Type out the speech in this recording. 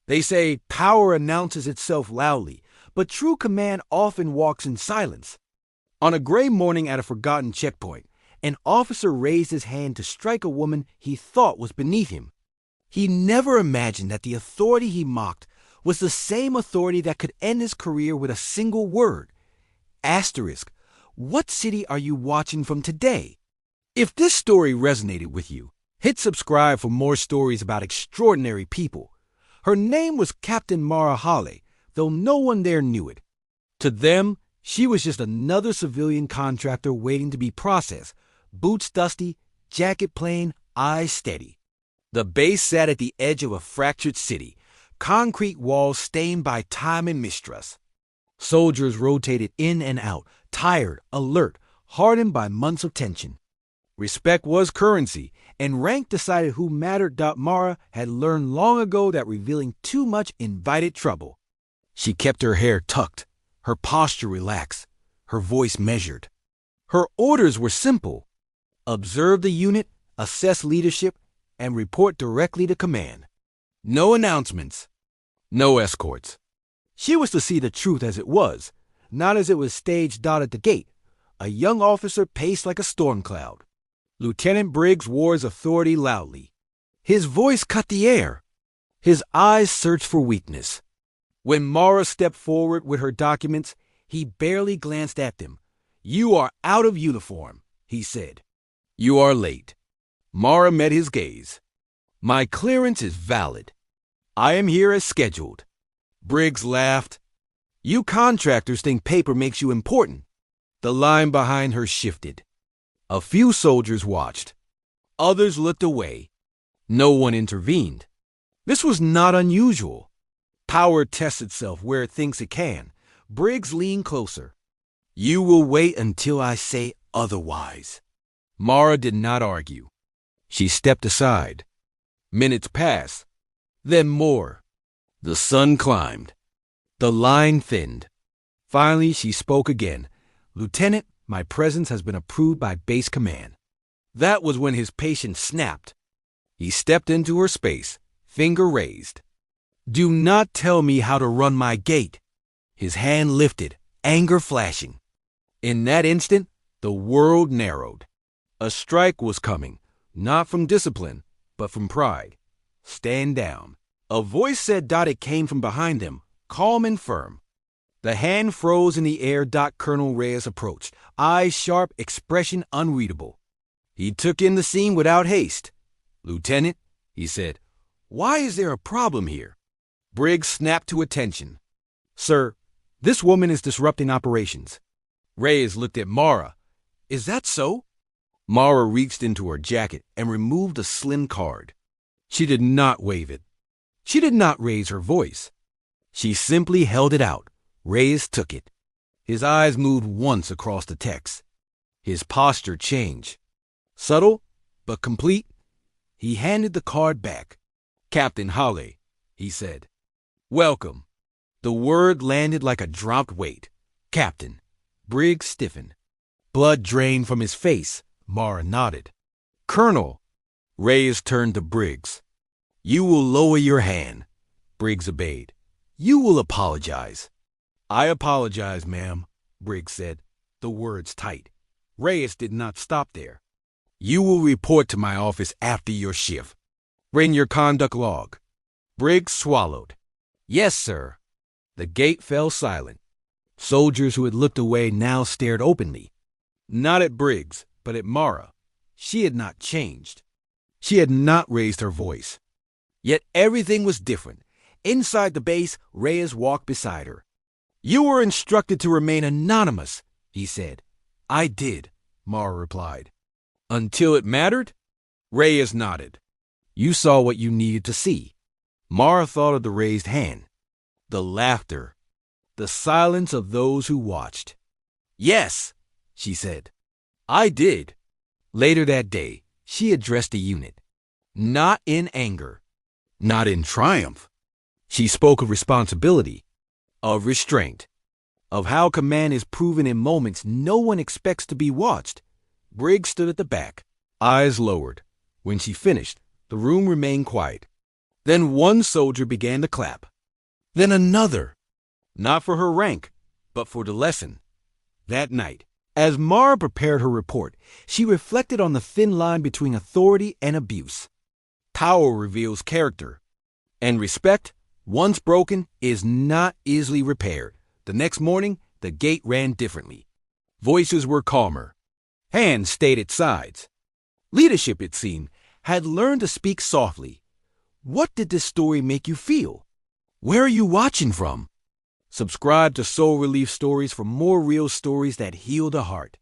They say power announces itself loudly, but true command often walks in silence. On a gray morning at a forgotten checkpoint, an officer raised his hand to strike a woman he thought was beneath him. He never imagined that the authority he mocked was the same authority that could end his career with a single word. Asterisk, what city are you watching from today? If this story resonated with you, hit subscribe for more stories about extraordinary people. Her name was Captain Mara Hale, though no one there knew it. To them, she was just another civilian contractor waiting to be processed, boots dusty, jacket plain, eyes steady. The base sat at the edge of a fractured city, concrete walls stained by time and mistrust. Soldiers rotated in and out, tired, alert, hardened by months of tension. Respect was currency, and rank decided who mattered. Mara had learned long ago that revealing too much invited trouble. She kept her hair tucked, her posture relaxed, her voice measured. Her orders were simple: observe the unit, assess leadership, and report directly to command. No announcements, no escorts. She was to see the truth as it was, not as it was staged out at the gate. A young officer paced like a storm cloud. Lieutenant Briggs wore his authority loudly. His voice cut the air. His eyes searched for weakness. When Mara stepped forward with her documents, he barely glanced at them. "You are out of uniform," he said. "You are late." Mara met his gaze. "My clearance is valid. I am here as scheduled." Briggs laughed. "You contractors think paper makes you important." The line behind her shifted. A few soldiers watched. Others looked away. No one intervened. This was not unusual. Power tests itself where it thinks it can. Briggs leaned closer. "You will wait until I say otherwise." Mara did not argue. She stepped aside. Minutes passed. Then more. The sun climbed. The line thinned. Finally, she spoke again. "Lieutenant, my presence has been approved by base command." That was when his patience snapped. He stepped into her space, finger raised. "Do not tell me how to run my gate." His hand lifted, anger flashing. In that instant, the world narrowed. A strike was coming, not from discipline, but from pride. "Stand down." A voice said. It came from behind them, calm and firm. The hand froze in the air. Colonel Reyes approached, eyes sharp, expression unreadable. He took in the scene without haste. "Lieutenant," he said, "why is there a problem here?" Briggs snapped to attention. "Sir, this woman is disrupting operations." Reyes looked at Mara. "Is that so?" Mara reached into her jacket and removed a slim card. She did not wave it. She did not raise her voice. She simply held it out. Reyes took it. His eyes moved once across the text. His posture changed. Subtle, but complete. He handed the card back. "Captain Hale," he said. "Welcome." The word landed like a dropped weight. "Captain." Briggs stiffened. Blood drained from his face. Mara nodded. "Colonel." Reyes turned to Briggs. "You will lower your hand." Briggs obeyed. "You will apologize." "I apologize, ma'am," Briggs said, the words tight. Reyes did not stop there. "You will report to my office after your shift. Bring your conduct log." Briggs swallowed. "Yes, sir." The gate fell silent. Soldiers who had looked away now stared openly. Not at Briggs, but at Mara. She had not changed. She had not raised her voice. Yet everything was different. Inside the base, Reyes walked beside her. "You were instructed to remain anonymous," he said. "I did," Mara replied. "Until it mattered?" Reyes nodded. "You saw what you needed to see." Mara thought of the raised hand, the laughter, the silence of those who watched. "Yes," she said. "I did." Later that day, she addressed the unit. Not in anger, not in triumph. She spoke of responsibility, of restraint, of how command is proven in moments no one expects to be watched. Briggs stood at the back, eyes lowered. When she finished, the room remained quiet. Then one soldier began to clap. Then another. Not for her rank, but for the lesson. That night, as Mara prepared her report, she reflected on the thin line between authority and abuse. Power reveals character, and respect, once broken, is not easily repaired. The next morning, the gate ran differently. Voices were calmer. Hands stayed at sides. Leadership, it seemed, had learned to speak softly. What did this story make you feel? Where are you watching from? Subscribe to Soul Relief Stories for more real stories that heal the heart.